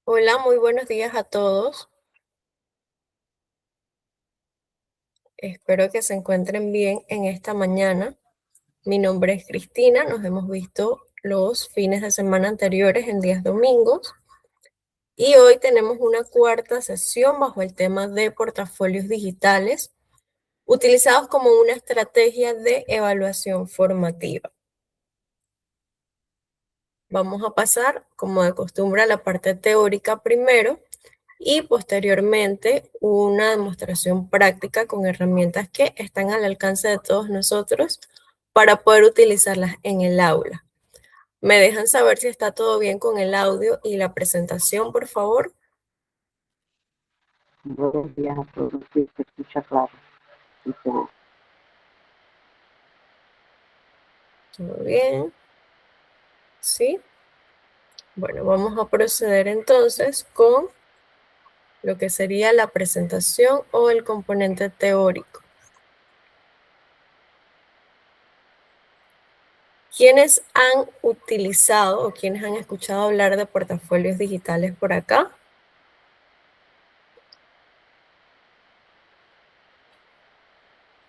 Hola, muy buenos días a todos. Espero que se encuentren bien en esta mañana. Mi nombre es Cristina. Nos hemos visto los fines de semana anteriores en días domingos y hoy tenemos una cuarta sesión bajo el tema de portafolios digitales utilizados como una estrategia de evaluación formativa. Vamos a pasar, como de costumbre, a la parte teórica primero y posteriormente una demostración práctica con herramientas que están al alcance de todos nosotros para poder utilizarlas en el aula. ¿Me dejan saber si está todo bien con el audio y la presentación, por favor? Buenos días a todos, sí, se escucha claro y se ve. ¿Todo bien? ¿Sí? Bueno, vamos a proceder entonces con lo que sería la presentación o el componente teórico. ¿Quiénes han utilizado o quiénes han escuchado hablar de portafolios digitales por acá?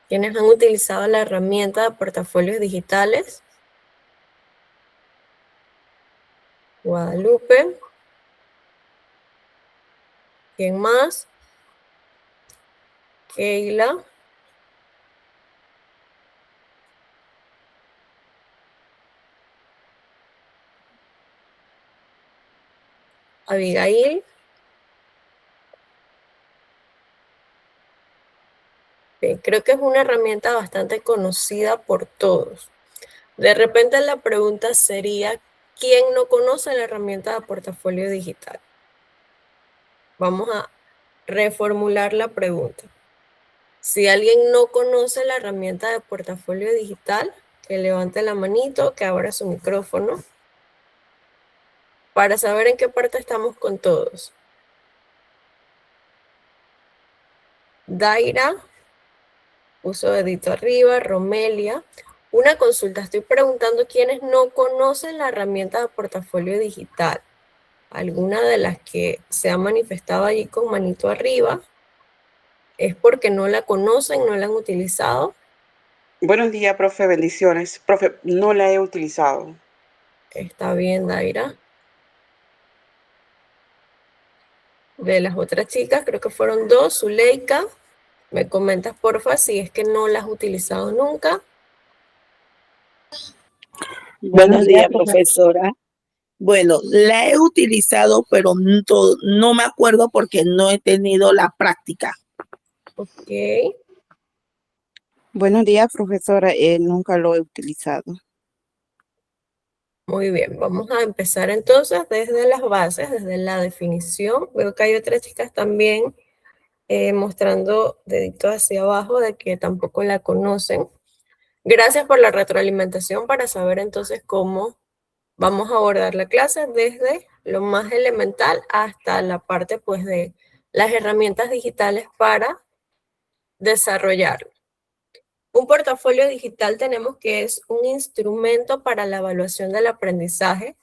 ¿Quiénes han utilizado la herramienta de portafolios digitales? Guadalupe. ¿Quién más? Keila. Abigail. Creo que es una herramienta bastante conocida por todos. De repente la pregunta sería, ¿quién no conoce la herramienta de portafolio digital? Vamos a reformular la pregunta. Si alguien no conoce la herramienta de portafolio digital, que levante la manito, que abra su micrófono, para saber en qué parte estamos con todos. Daira, puso dedito arriba. Romelia, una consulta, estoy preguntando quiénes no conocen la herramienta de portafolio digital. Alguna de las que se ha manifestado allí con manito arriba, ¿es porque no la conocen, no la han utilizado? Buenos días, profe, bendiciones. Profe, no la he utilizado. Está bien, Daira. De las otras chicas, creo que fueron dos. Zuleika, me comentas porfa si es que no la has utilizado nunca. Buenos Buenos días, días, profesor. profesora. Bueno, la he utilizado, pero no me acuerdo porque no he tenido la práctica. Ok, Buenos días, profesora. Nunca lo he utilizado. muy bien. Vamos a empezar entonces desde las bases, desde la definición. Veo que hay otras chicas también mostrando deditos hacia abajo de que tampoco la conocen. Gracias por la retroalimentación para saber entonces cómo vamos a abordar la clase desde lo más elemental hasta la parte pues de las herramientas digitales para desarrollarlo. Un portafolio digital tenemos que es un instrumento para la evaluación del aprendizaje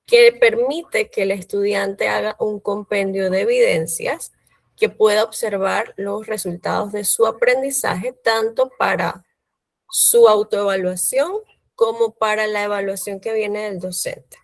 que permite que el estudiante haga un compendio de evidencias que pueda observar los resultados de su aprendizaje tanto para su autoevaluación como para la evaluación que viene del docente.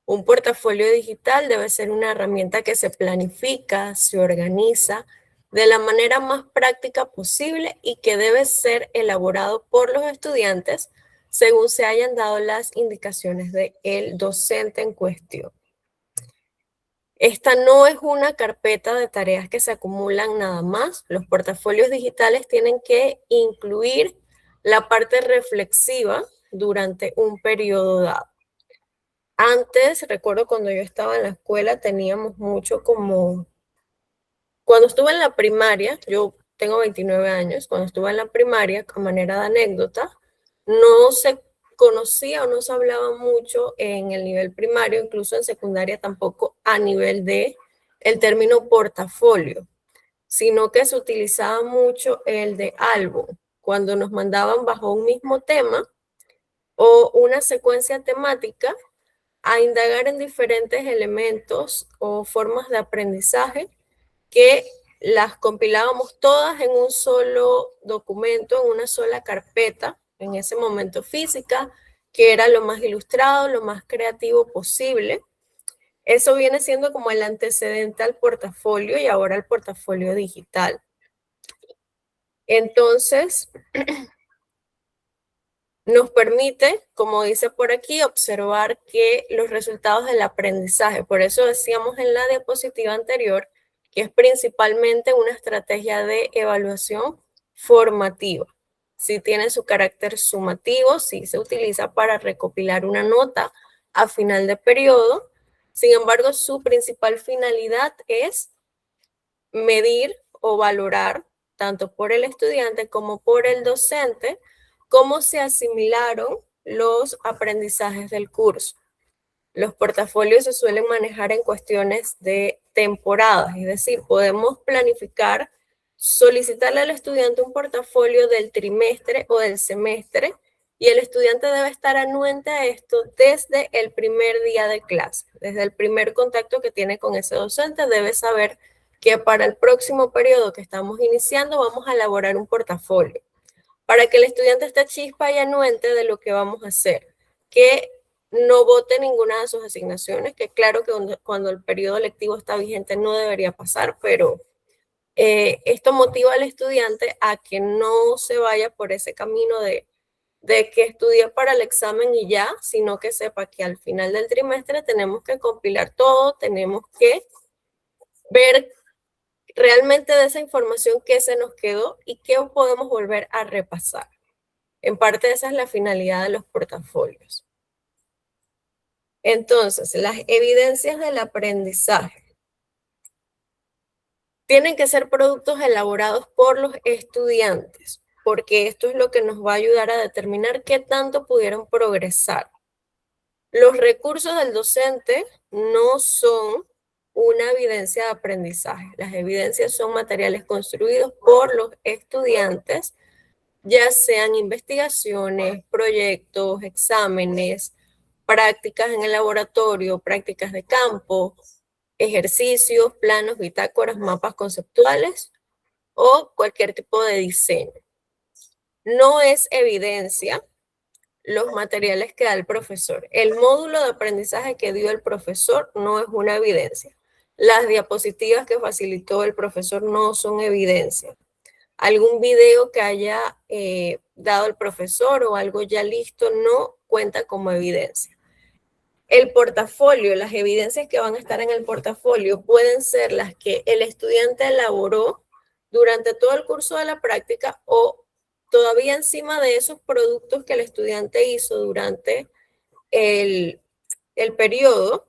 Un portafolio digital debe ser una herramienta que se planifica, se organiza de la manera más práctica posible y que debe ser elaborado por los estudiantes según se hayan dado las indicaciones del docente en cuestión. Esta no es una carpeta de tareas que se acumulan nada más. Los portafolios digitales tienen que incluir la parte reflexiva durante un periodo dado. Antes, recuerdo cuando yo estaba en la escuela, teníamos mucho como... Cuando estuve en la primaria, yo tengo 29 años, cuando estuve en la primaria, a manera de anécdota, no se conocía o no se hablaba mucho en el nivel primario, incluso en secundaria tampoco a nivel de el término portafolio, sino que se utilizaba mucho el de álbum, cuando nos mandaban bajo un mismo tema o una secuencia temática a indagar en diferentes elementos o formas de aprendizaje que las compilábamos todas en un solo documento, en una sola carpeta, en ese momento física, que era lo más ilustrado, lo más creativo posible. Eso viene siendo como el antecedente al portafolio y ahora el portafolio digital. Entonces, nos permite, como dice por aquí, observar que los resultados del aprendizaje, por eso decíamos en la diapositiva anterior, que es principalmente una estrategia de evaluación formativa. Sí tiene su carácter sumativo, sí se utiliza para recopilar una nota a final de periodo. Sin embargo, su principal finalidad es medir o valorar, tanto por el estudiante como por el docente, cómo se asimilaron los aprendizajes del curso. Los portafolios se suelen manejar en cuestiones de temporadas, es decir, podemos planificar, solicitarle al estudiante un portafolio del trimestre o del semestre y el estudiante debe estar anuente a esto desde el primer día de clase, desde el primer contacto que tiene con ese docente, debe saber que para el próximo periodo que estamos iniciando vamos a elaborar un portafolio para que el estudiante esté chispa y anuente de lo que vamos a hacer, que no vote ninguna de sus asignaciones, que claro que cuando el periodo lectivo está vigente no debería pasar, pero esto motiva al estudiante a que no se vaya por ese camino de que estudie para el examen y ya, sino que sepa que al final del trimestre tenemos que compilar todo, tenemos que ver realmente de esa información qué se nos quedó y qué podemos volver a repasar. En parte esa es la finalidad de los portafolios. Entonces, las evidencias del aprendizaje tienen que ser productos elaborados por los estudiantes, porque esto es lo que nos va a ayudar a determinar qué tanto pudieron progresar. Los recursos del docente no son una evidencia de aprendizaje. Las evidencias son materiales construidos por los estudiantes, ya sean investigaciones, proyectos, exámenes, prácticas en el laboratorio, prácticas de campo, ejercicios, planos, bitácoras, mapas conceptuales o cualquier tipo de diseño. No es evidencia los materiales que da el profesor. El módulo de aprendizaje que dio el profesor no es una evidencia. Las diapositivas que facilitó el profesor no son evidencia. Algún video que haya dado el profesor o algo ya listo no cuenta como evidencia. El portafolio, las evidencias que van a estar en el portafolio pueden ser las que el estudiante elaboró durante todo el curso de la práctica o todavía encima de esos productos que el estudiante hizo durante el periodo,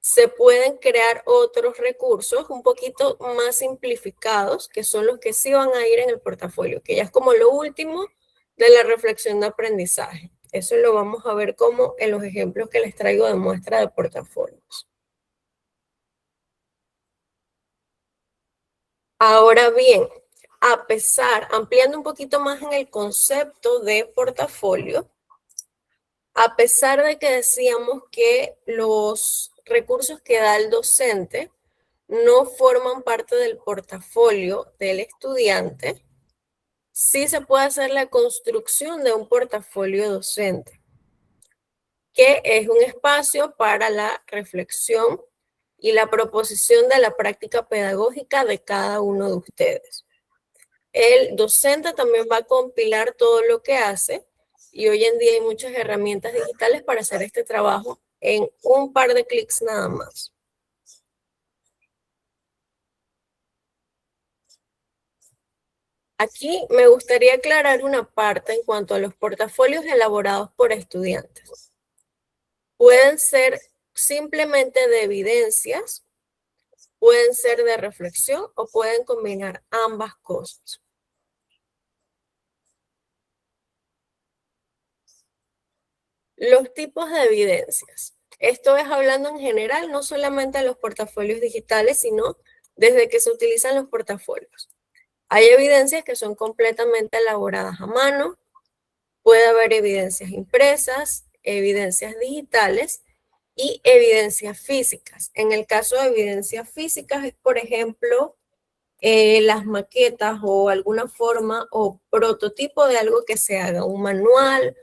se pueden crear otros recursos un poquito más simplificados, que son los que sí van a ir en el portafolio, que ya es como lo último de la reflexión de aprendizaje. Eso lo vamos a ver como en los ejemplos que les traigo de muestra de portafolios. Ahora bien, ampliando un poquito más en el concepto de portafolio, a pesar de que decíamos que los recursos que da el docente no forman parte del portafolio del estudiante, sí se puede hacer la construcción de un portafolio docente, que es un espacio para la reflexión y la proposición de la práctica pedagógica de cada uno de ustedes. El docente también va a compilar todo lo que hace y hoy en día hay muchas herramientas digitales para hacer este trabajo en un par de clics nada más. Aquí me gustaría aclarar una parte en cuanto a los portafolios elaborados por estudiantes. Pueden ser simplemente de evidencias, pueden ser de reflexión o pueden combinar ambas cosas. Los tipos de evidencias. Esto es hablando en general, no solamente de los portafolios digitales, sino desde que se utilizan los portafolios. Hay evidencias que son completamente elaboradas a mano, puede haber evidencias impresas, evidencias digitales, y evidencias físicas. En el caso de evidencias físicas es, por ejemplo, las maquetas o alguna forma o prototipo de algo que se haga, un manual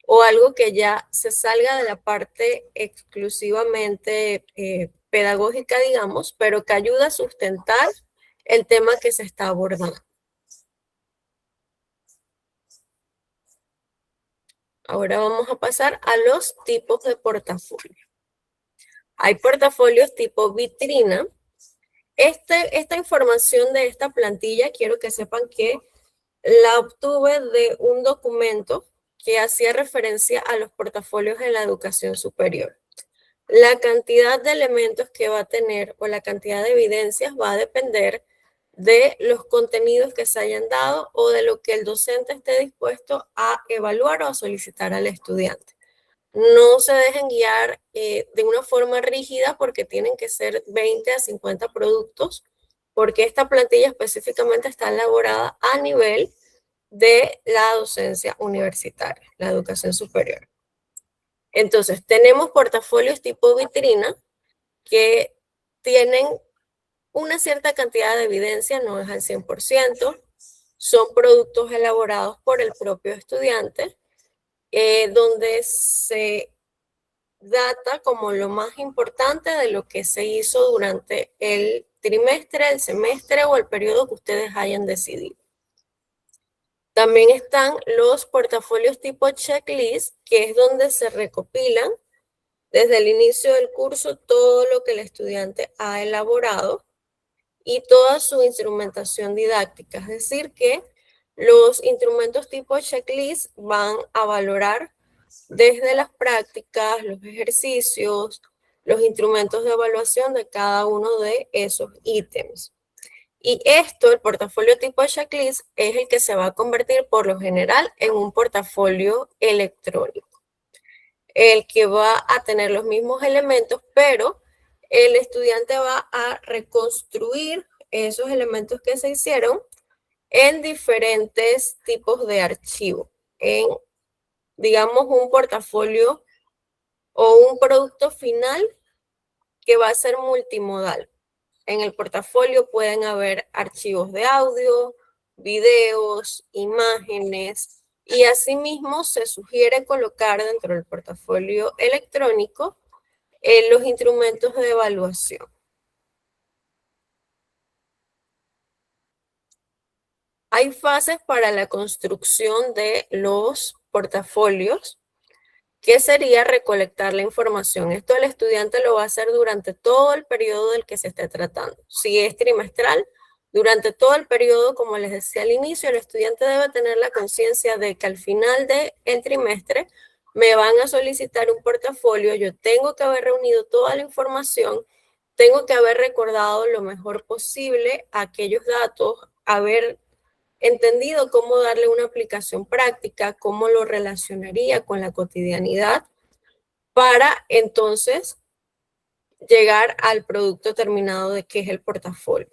o algo que ya se salga de la parte exclusivamente pedagógica, digamos, pero que ayuda a sustentar el tema que se está abordando. Ahora vamos a pasar a los tipos de portafolio. Hay portafolios tipo vitrina. Esta información de esta plantilla, quiero que sepan que la obtuve de un documento que hacía referencia a los portafolios en la educación superior. La cantidad de elementos que va a tener o la cantidad de evidencias va a depender de los contenidos que se hayan dado o de lo que el docente esté dispuesto a evaluar o a solicitar al estudiante. No se dejen guiar de una forma rígida porque tienen que ser 20 a 50 productos, porque esta plantilla específicamente está elaborada a nivel de la docencia universitaria, la educación superior. Entonces, tenemos portafolios tipo vitrina que tienen una cierta cantidad de evidencia, no es al 100%, son productos elaborados por el propio estudiante, donde se data como lo más importante de lo que se hizo durante el trimestre, el semestre o el periodo que ustedes hayan decidido. También están los portafolios tipo checklist, que es donde se recopilan desde el inicio del curso todo lo que el estudiante ha elaborado y toda su instrumentación didáctica. Es decir, que los instrumentos tipo checklist van a valorar desde las prácticas, los ejercicios, los instrumentos de evaluación de cada uno de esos ítems. Y esto, el portafolio tipo checklist, es el que se va a convertir por lo general en un portafolio electrónico. El que va a tener los mismos elementos, pero el estudiante va a reconstruir esos elementos que se hicieron en diferentes tipos de archivo, en, digamos, un portafolio o un producto final que va a ser multimodal. En el portafolio pueden haber archivos de audio, videos, imágenes, y asimismo se sugiere colocar dentro del portafolio electrónico los instrumentos de evaluación. Hay fases para la construcción de los portafolios, que sería recolectar la información. Esto el estudiante lo va a hacer durante todo el periodo del que se esté tratando. Si es trimestral, durante todo el periodo, como les decía al inicio, el estudiante debe tener la conciencia de que al final del trimestre me van a solicitar un portafolio, yo tengo que haber reunido toda la información, tengo que haber recordado lo mejor posible aquellos datos, haber entendido cómo darle una aplicación práctica, cómo lo relacionaría con la cotidianidad, para entonces llegar al producto terminado de que es el portafolio.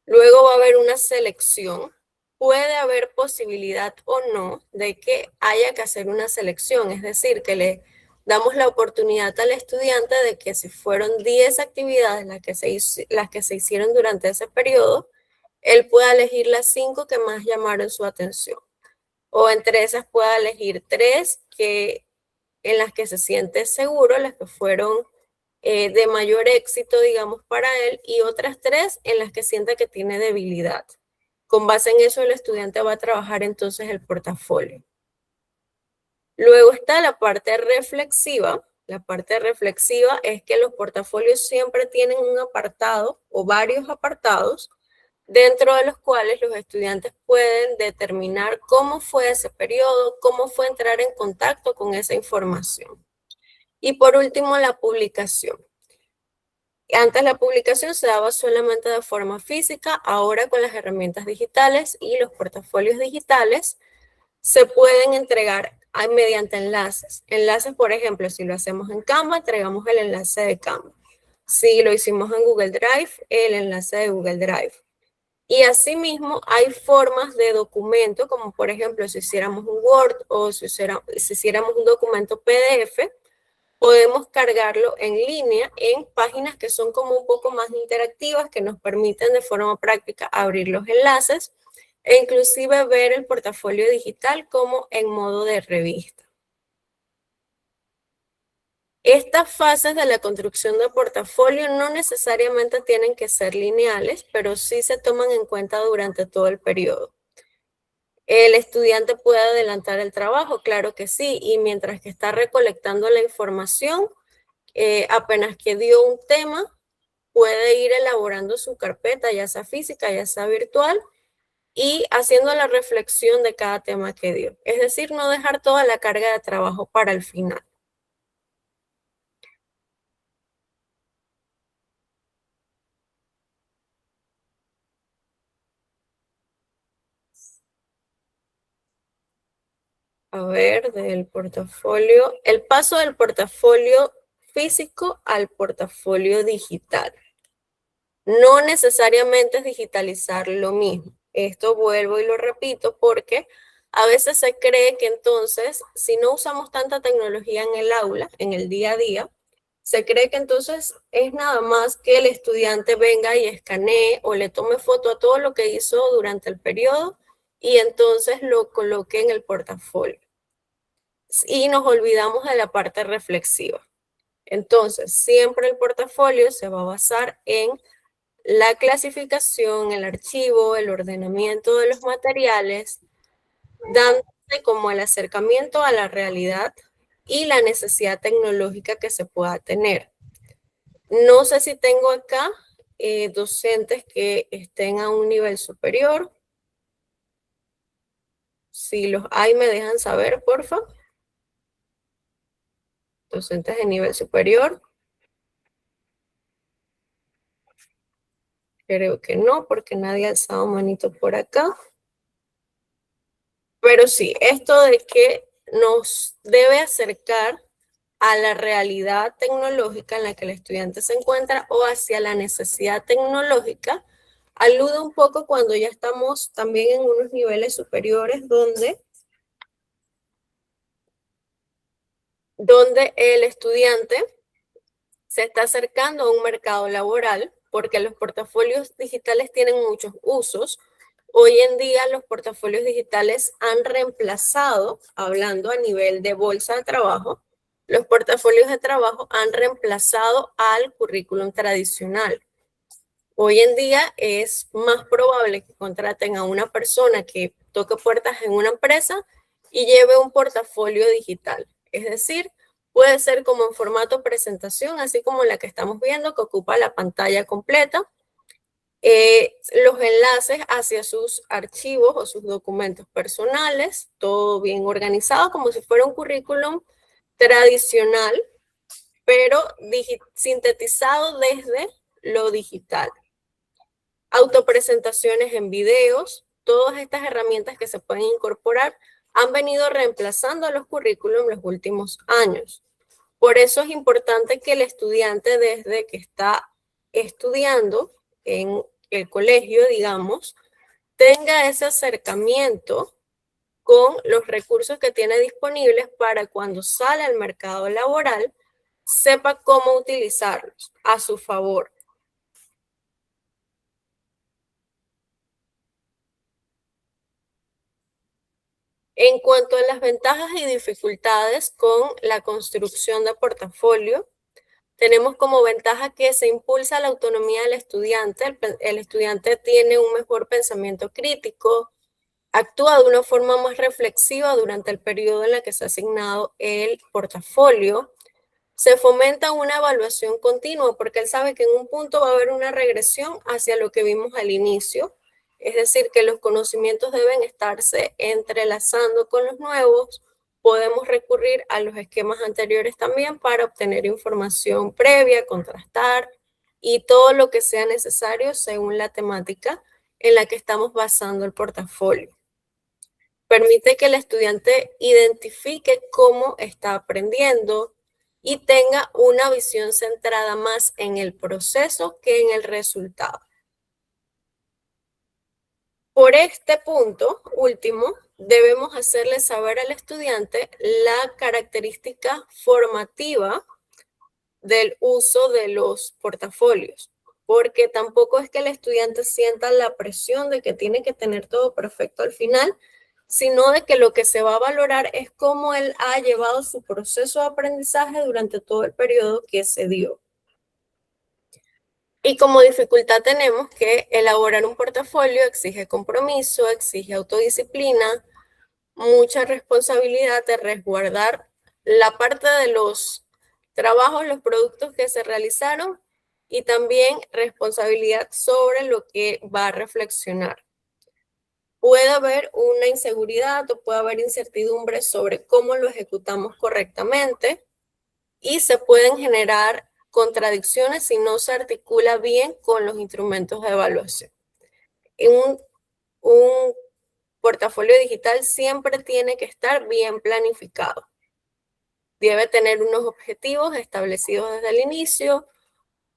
Luego va a haber una selección. Puede haber posibilidad o no de que haya que hacer una selección, es decir, que le damos la oportunidad al estudiante de que si fueron 10 actividades las que se hicieron durante ese periodo, él pueda elegir las 5 que más llamaron su atención. O entre esas pueda elegir 3 en las que se siente seguro, las que fueron de mayor éxito, digamos, para él, y otras 3 en las que siente que tiene debilidad. Con base en eso, el estudiante va a trabajar entonces el portafolio. Luego está la parte reflexiva. La parte reflexiva es que los portafolios siempre tienen un apartado o varios apartados dentro de los cuales los estudiantes pueden determinar cómo fue ese periodo, cómo fue entrar en contacto con esa información. Y por último, la publicación. Antes la publicación se daba solamente de forma física, ahora con las herramientas digitales y los portafolios digitales se pueden entregar mediante enlaces. Enlaces, por ejemplo, si lo hacemos en Canva, entregamos el enlace de Canva. Si lo hicimos en Google Drive, el enlace de Google Drive. Y asimismo hay formas de documento, como por ejemplo si hiciéramos un Word o si hiciéramos un documento PDF, podemos cargarlo en línea en páginas que son como un poco más interactivas, que nos permiten de forma práctica abrir los enlaces e inclusive ver el portafolio digital como en modo de revista. Estas fases de la construcción de portafolio no necesariamente tienen que ser lineales, pero sí se toman en cuenta durante todo el periodo. ¿El estudiante puede adelantar el trabajo? Claro que sí, y mientras que está recolectando la información, apenas que dio un tema, puede ir elaborando su carpeta, ya sea física, ya sea virtual, y haciendo la reflexión de cada tema que dio. Es decir, no dejar toda la carga de trabajo para el final. A ver, del portafolio, el paso del portafolio físico al portafolio digital. No necesariamente es digitalizar lo mismo. Esto vuelvo y lo repito porque a veces se cree que entonces, si no usamos tanta tecnología en el aula, en el día a día, se cree que entonces es nada más que el estudiante venga y escanee o le tome foto a todo lo que hizo durante el periodo y entonces lo coloque en el portafolio. Y nos olvidamos de la parte reflexiva. Entonces, siempre el portafolio se va a basar en la clasificación, el archivo, el ordenamiento de los materiales, dándose como el acercamiento a la realidad y la necesidad tecnológica que se pueda tener. No sé si tengo acá docentes que estén a un nivel superior. Si los hay, me dejan saber, por favor. Docentes de nivel superior. Creo que no, porque nadie ha alzado manito por acá. Pero sí, esto de que nos debe acercar a la realidad tecnológica en la que el estudiante se encuentra o hacia la necesidad tecnológica, alude un poco cuando ya estamos también en unos niveles superiores donde el estudiante se está acercando a un mercado laboral, porque los portafolios digitales tienen muchos usos. Hoy en día los portafolios digitales han reemplazado, hablando a nivel de bolsa de trabajo, los portafolios de trabajo han reemplazado al currículum tradicional. Hoy en día es más probable que contraten a una persona que toque puertas en una empresa y lleve un portafolio digital. Es decir, puede ser como en formato presentación, así como la que estamos viendo, que ocupa la pantalla completa. Los enlaces hacia sus archivos o sus documentos personales, todo bien organizado, como si fuera un currículum tradicional, pero sintetizado desde lo digital. Autopresentaciones en videos, todas estas herramientas que se pueden incorporar han venido reemplazando a los currículums los últimos años. Por eso es importante que el estudiante, desde que está estudiando en el colegio, digamos, tenga ese acercamiento con los recursos que tiene disponibles para cuando sale al mercado laboral, sepa cómo utilizarlos a su favor. En cuanto a las ventajas y dificultades con la construcción de portafolio, tenemos como ventaja que se impulsa la autonomía del estudiante. El estudiante tiene un mejor pensamiento crítico, actúa de una forma más reflexiva durante el periodo en el que se ha asignado el portafolio. Se fomenta una evaluación continua porque él sabe que en un punto va a haber una regresión hacia lo que vimos al inicio. Es decir, que los conocimientos deben estarse entrelazando con los nuevos. Podemos recurrir a los esquemas anteriores también para obtener información previa, contrastar y todo lo que sea necesario según la temática en la que estamos basando el portafolio. Permite que el estudiante identifique cómo está aprendiendo y tenga una visión centrada más en el proceso que en el resultado. Por este punto último, debemos hacerle saber al estudiante la característica formativa del uso de los portafolios, porque tampoco es que el estudiante sienta la presión de que tiene que tener todo perfecto al final, sino de que lo que se va a valorar es cómo él ha llevado su proceso de aprendizaje durante todo el periodo que se dio. Y como dificultad tenemos que elaborar un portafolio exige compromiso, exige autodisciplina, mucha responsabilidad de resguardar la parte de los trabajos, los productos que se realizaron y también responsabilidad sobre lo que va a reflexionar. Puede haber una inseguridad o puede haber incertidumbre sobre cómo lo ejecutamos correctamente y se pueden generar contradicciones si no se articula bien con los instrumentos de evaluación. Un portafolio digital siempre tiene que estar bien planificado. Debe tener unos objetivos establecidos desde el inicio,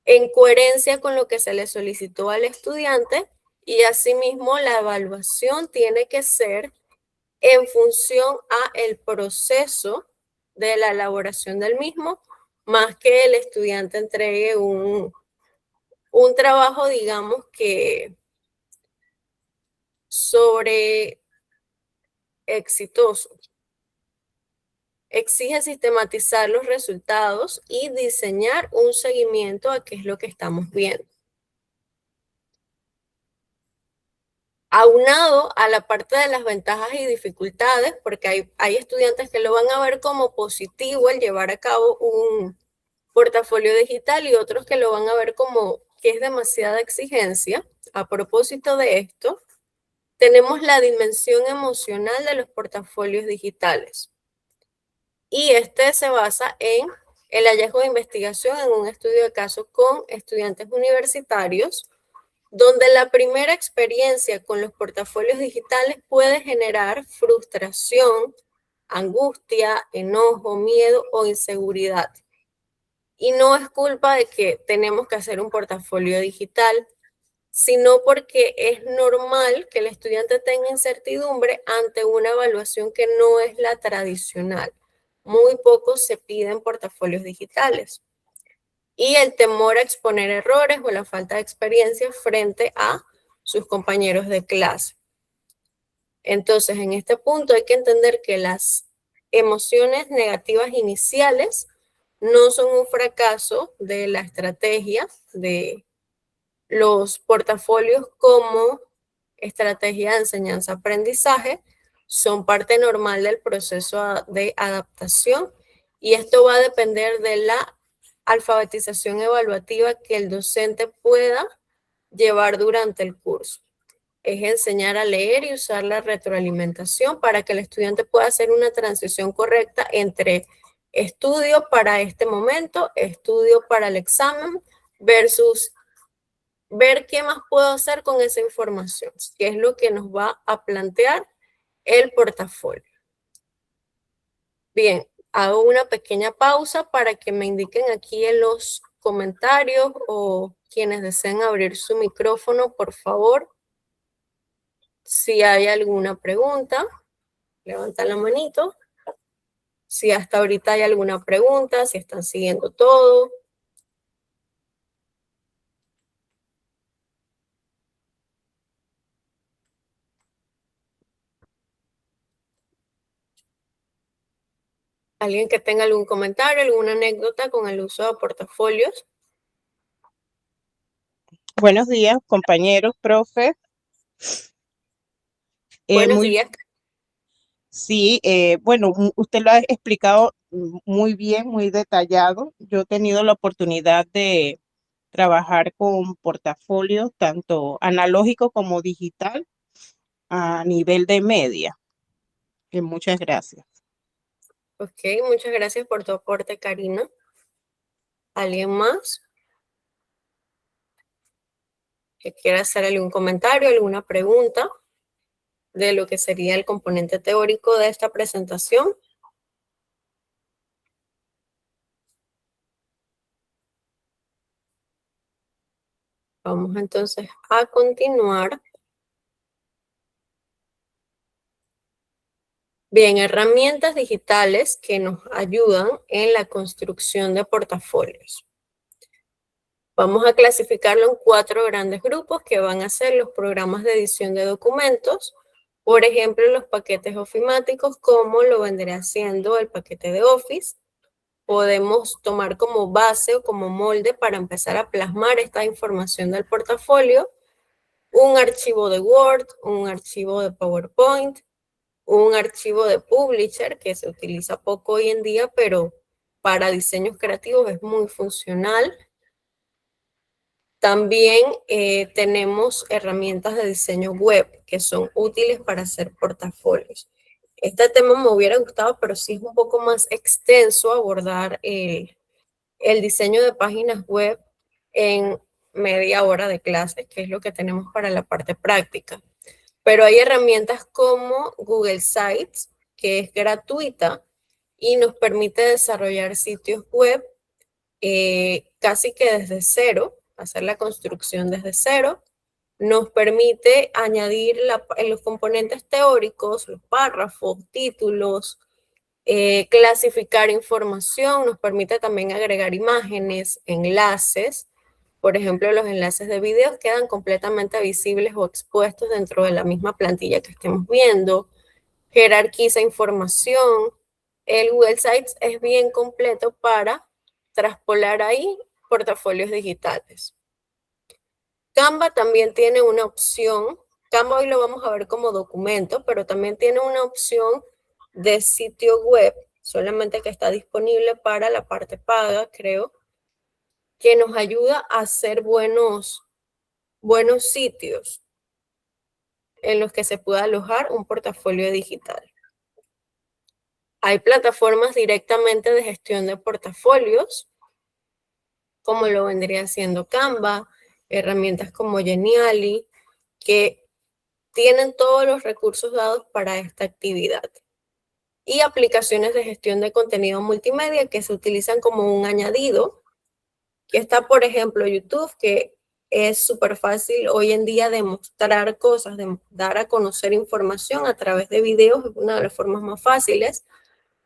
en coherencia con lo que se le solicitó al estudiante, y asimismo la evaluación tiene que ser en función a el proceso de la elaboración del mismo, más que el estudiante entregue un trabajo, digamos que sobre exitoso. Exige sistematizar los resultados y diseñar un seguimiento a qué es lo que estamos viendo. Aunado a la parte de las ventajas y dificultades, porque hay estudiantes que lo van a ver como positivo el llevar a cabo un portafolio digital y otros que lo van a ver como que es demasiada exigencia. A propósito de esto, tenemos la dimensión emocional de los portafolios digitales. Y este se basa en el hallazgo de investigación en un estudio de caso con estudiantes universitarios, donde la primera experiencia con los portafolios digitales puede generar frustración, angustia, enojo, miedo o inseguridad. Y no es culpa de que tenemos que hacer un portafolio digital, sino porque es normal que el estudiante tenga incertidumbre ante una evaluación que no es la tradicional. Muy pocos se piden portafolios digitales. Y el temor a exponer errores o la falta de experiencia frente a sus compañeros de clase. Entonces, en este punto hay que entender que las emociones negativas iniciales no son un fracaso de la estrategia de los portafolios como estrategia de enseñanza-aprendizaje, son parte normal del proceso de adaptación y esto va a depender de la alfabetización evaluativa que el docente pueda llevar durante el curso. Es enseñar a leer y usar la retroalimentación para que el estudiante pueda hacer una transición correcta entre estudio para este momento, estudio para el examen, versus ver qué más puedo hacer con esa información, que es lo que nos va a plantear el portafolio. Bien, hago una pequeña pausa para que me indiquen aquí en los comentarios o quienes deseen abrir su micrófono, por favor. Si hay alguna pregunta, levantan la manito. Si hasta ahorita hay alguna pregunta, si están siguiendo todo. ¿Alguien que tenga algún comentario, alguna anécdota con el uso de portafolios? Buenos días, compañeros, profe. Buenos días. Sí, bueno, usted lo ha explicado muy bien, muy detallado. Yo he tenido la oportunidad de trabajar con portafolios, tanto analógico como digital, a nivel de media. Muchas gracias. Ok, muchas gracias por tu aporte, Karina. ¿Alguien más que quiera hacer algún comentario, alguna pregunta de lo que sería el componente teórico de esta presentación? Vamos entonces a continuar Bien, herramientas digitales que nos ayudan en la construcción de portafolios. Vamos a clasificarlo en 4 grandes grupos que van a ser los programas de edición de documentos, por ejemplo, los paquetes ofimáticos, como lo vendría siendo el paquete de Office. Podemos tomar como base o como molde para empezar a plasmar esta información del portafolio un archivo de Word, un archivo de PowerPoint, un archivo de Publisher, que se utiliza poco hoy en día, pero para diseños creativos es muy funcional. También tenemos herramientas de diseño web que son útiles para hacer portafolios. Este tema me hubiera gustado, pero sí es un poco más extenso abordar el diseño de páginas web en media hora de clase, que es lo que tenemos para la parte práctica. Pero hay herramientas como Google Sites, que es gratuita y nos permite desarrollar sitios web casi que desde cero, hacer la construcción desde cero. Nos permite añadir los componentes teóricos, los párrafos, títulos, clasificar información, nos permite también agregar imágenes, enlaces. Por ejemplo, los enlaces de videos quedan completamente visibles o expuestos dentro de la misma plantilla que estemos viendo. Jerarquiza información. El Google Sites es bien completo para traspolar ahí portafolios digitales. Canva también tiene una opción. Canva hoy lo vamos a ver como documento, pero también tiene una opción de sitio web, solamente que está disponible para la parte paga, creo, que nos ayuda a hacer buenos sitios en los que se pueda alojar un portafolio digital. Hay plataformas directamente de gestión de portafolios, como lo vendría siendo Canva, herramientas como Geniali, que tienen todos los recursos dados para esta actividad. Y aplicaciones de gestión de contenido multimedia que se utilizan como un añadido, que está, por ejemplo, YouTube, que es súper fácil hoy en día de mostrar cosas, de dar a conocer información a través de videos, es una de las formas más fáciles,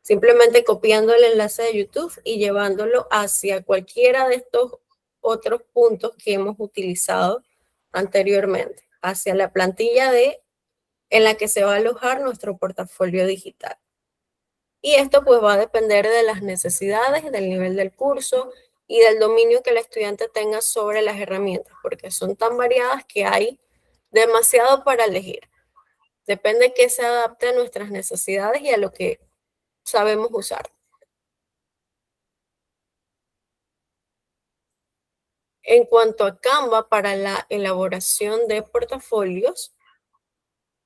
simplemente copiando el enlace de YouTube y llevándolo hacia cualquiera de estos otros puntos que hemos utilizado anteriormente, hacia la plantilla en la que se va a alojar nuestro portafolio digital. Y esto pues va a depender de las necesidades, del nivel del curso y del dominio que el estudiante tenga sobre las herramientas, porque son tan variadas que hay demasiado para elegir. Depende que se adapte a nuestras necesidades y a lo que sabemos usar. En cuanto a Canva para la elaboración de portafolios,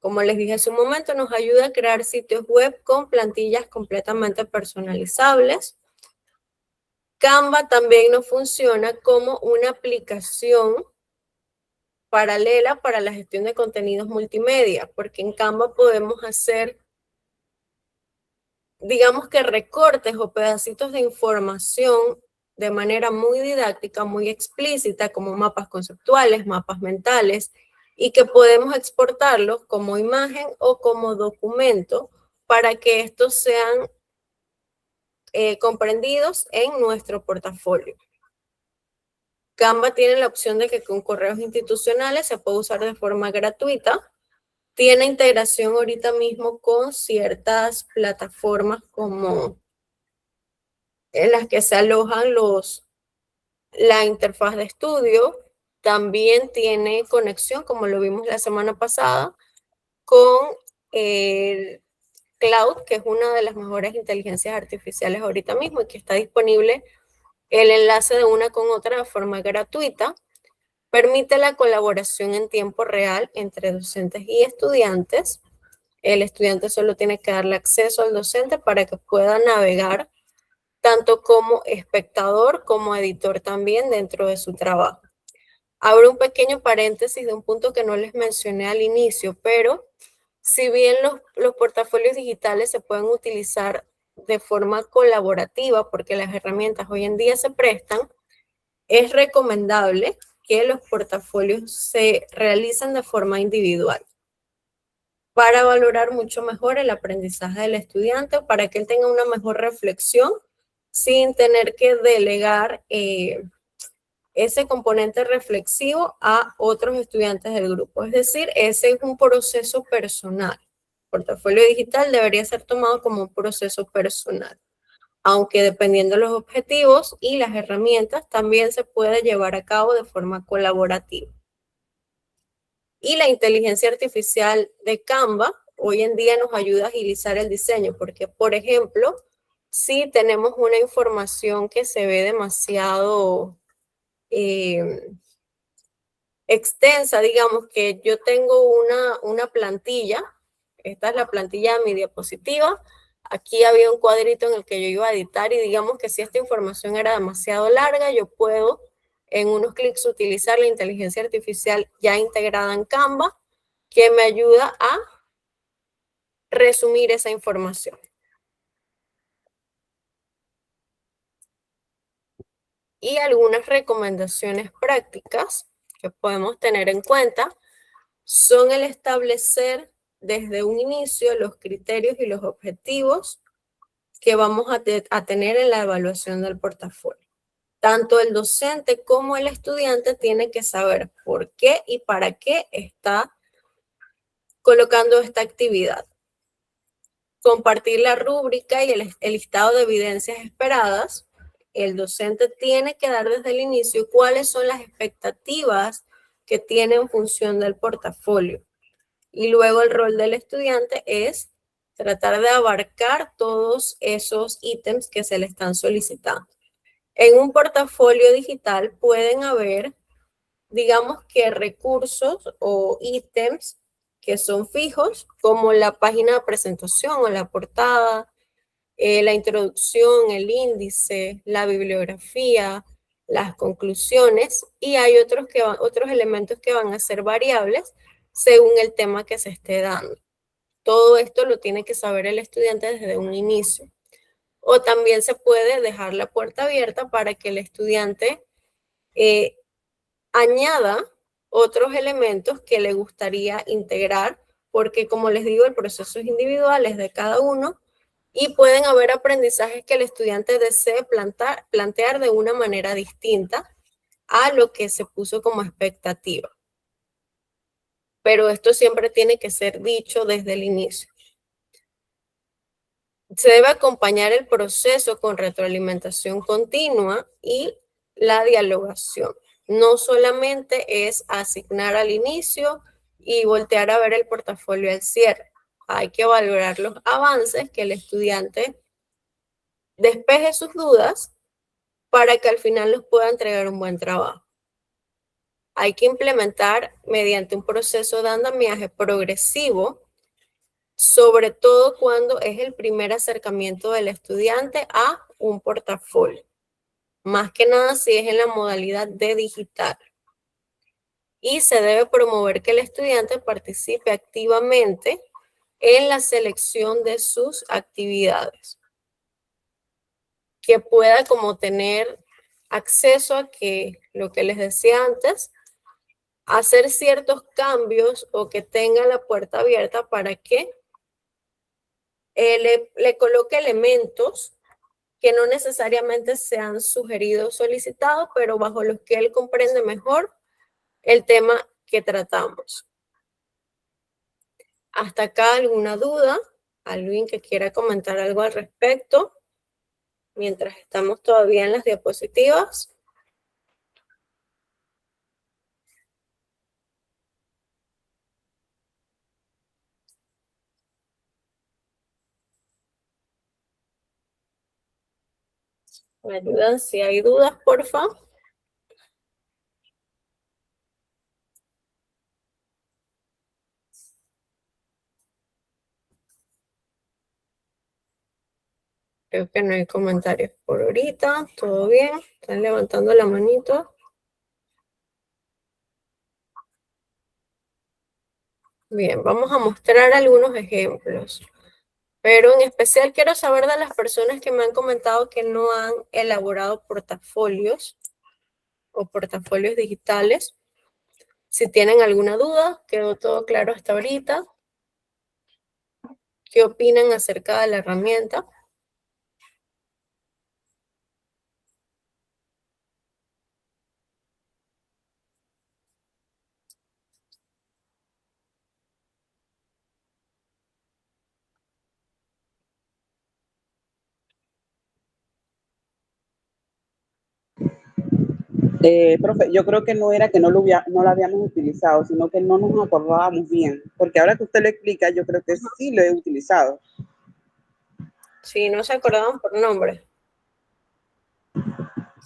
como les dije hace un momento, nos ayuda a crear sitios web con plantillas completamente personalizables. Canva también nos funciona como una aplicación paralela para la gestión de contenidos multimedia, porque en Canva podemos hacer, digamos que recortes o pedacitos de información de manera muy didáctica, muy explícita, como mapas conceptuales, mapas mentales, y que podemos exportarlos como imagen o como documento para que estos sean comprendidos en nuestro portafolio. Canva tiene la opción de que con correos institucionales se puede usar de forma gratuita. Tiene integración ahorita mismo con ciertas plataformas como en las que se alojan la interfaz de estudio. También tiene conexión, como lo vimos la semana pasada, con el Cloud, que es una de las mejores inteligencias artificiales ahorita mismo y que está disponible el enlace de una con otra de forma gratuita. Permite la colaboración en tiempo real entre docentes y estudiantes. El estudiante solo tiene que darle acceso al docente para que pueda navegar tanto como espectador como editor también dentro de su trabajo. Abro un pequeño paréntesis de un punto que no les mencioné al inicio, pero si bien los portafolios digitales se pueden utilizar de forma colaborativa, porque las herramientas hoy en día se prestan, es recomendable que los portafolios se realicen de forma individual. para valorar mucho mejor el aprendizaje del estudiante, para que él tenga una mejor reflexión sin tener que delegar ese componente reflexivo a otros estudiantes del grupo. Es decir, ese es un proceso personal. El portafolio digital debería ser tomado como un proceso personal, aunque dependiendo de los objetivos y las herramientas, también se puede llevar a cabo de forma colaborativa. Y la inteligencia artificial de Canva hoy en día nos ayuda a agilizar el diseño, porque, por ejemplo, si tenemos una información que se ve demasiado extensa, digamos que yo tengo una plantilla, esta es la plantilla de mi diapositiva, aquí había un cuadrito en el que yo iba a editar y digamos que si esta información era demasiado larga, yo puedo en unos clics utilizar la inteligencia artificial ya integrada en Canva, que me ayuda a resumir esa información. Y algunas recomendaciones prácticas que podemos tener en cuenta son el establecer desde un inicio los criterios y los objetivos que vamos a tener en la evaluación del portafolio. Tanto el docente como el estudiante tienen que saber por qué y para qué está colocando esta actividad. Compartir la rúbrica y el listado de evidencias esperadas. El docente tiene que dar desde el inicio cuáles son las expectativas que tiene en función del portafolio. Y luego el rol del estudiante es tratar de abarcar todos esos ítems que se le están solicitando. En un portafolio digital pueden haber, digamos que recursos o ítems que son fijos, como la página de presentación o la portada, la introducción, el índice, la bibliografía, las conclusiones, y hay otros elementos que van a ser variables según el tema que se esté dando. Todo esto lo tiene que saber el estudiante desde un inicio. O también se puede dejar la puerta abierta para que el estudiante añada otros elementos que le gustaría integrar, porque como les digo, el proceso es individual, es de cada uno, y pueden haber aprendizajes que el estudiante desee plantear de una manera distinta a lo que se puso como expectativa. Pero esto siempre tiene que ser dicho desde el inicio. Se debe acompañar el proceso con retroalimentación continua y la dialogación. No solamente es asignar al inicio y voltear a ver el portafolio al cierre. Hay que valorar los avances, que el estudiante despeje sus dudas para que al final nos pueda entregar un buen trabajo. Hay que implementar mediante un proceso de andamiaje progresivo, sobre todo cuando es el primer acercamiento del estudiante a un portafolio. Más que nada si es en la modalidad de digital. Y se debe promover que el estudiante participe activamente en la selección de sus actividades. Que pueda como tener acceso a que, lo que les decía antes, hacer ciertos cambios o que tenga la puerta abierta para que le coloque elementos que no necesariamente sean sugeridos o solicitados, pero bajo los que él comprende mejor el tema que tratamos. ¿Hasta acá alguna duda? ¿Alguien que quiera comentar algo al respecto? Mientras estamos todavía en las diapositivas. ¿Me ayudan si hay dudas, por favor? Creo que no hay comentarios por ahorita. ¿Todo bien? ¿Están levantando la manito? Bien, vamos a mostrar algunos ejemplos. Pero en especial quiero saber de las personas que me han comentado que no han elaborado portafolios o portafolios digitales. Si tienen alguna duda, quedó todo claro hasta ahorita. ¿Qué opinan acerca de la herramienta? Profe, yo creo que no era que no lo habíamos utilizado, sino que no nos acordábamos bien, porque ahora que usted lo explica, yo creo que sí lo he utilizado. Si no se acordaban por nombre.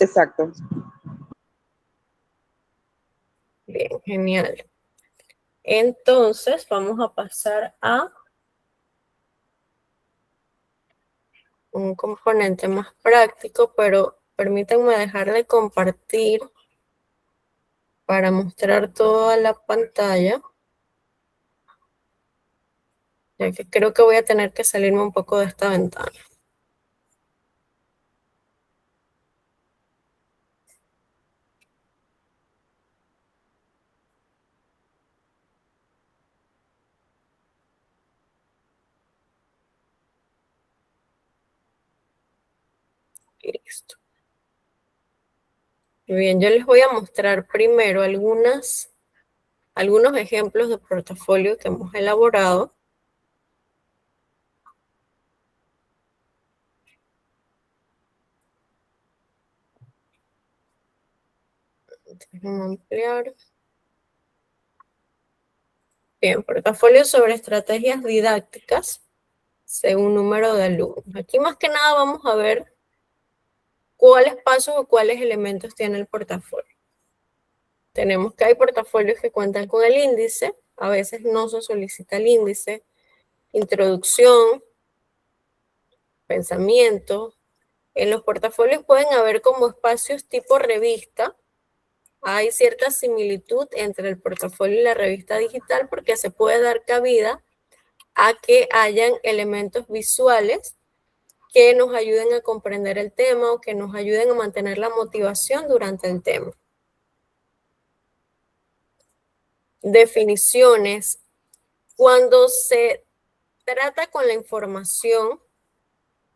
Exacto. Bien, genial. Entonces, vamos a pasar a un componente más práctico, pero permítanme dejar de compartir para mostrar toda la pantalla, ya que creo que voy a tener que salirme un poco de esta ventana. Listo. Muy bien, yo les voy a mostrar primero algunos ejemplos de portafolio que hemos elaborado. Déjenme ampliar. Bien, portafolio sobre estrategias didácticas según número de alumnos. Aquí más que nada vamos a ver cuáles pasos o cuáles elementos tiene el portafolio. Tenemos que hay portafolios que cuentan con el índice, a veces no se solicita el índice, introducción, pensamiento. En los portafolios pueden haber como espacios tipo revista. Hay cierta similitud entre el portafolio y la revista digital porque se puede dar cabida a que hayan elementos visuales que nos ayuden a comprender el tema o que nos ayuden a mantener la motivación durante el tema. Definiciones. Cuando se trata con la información,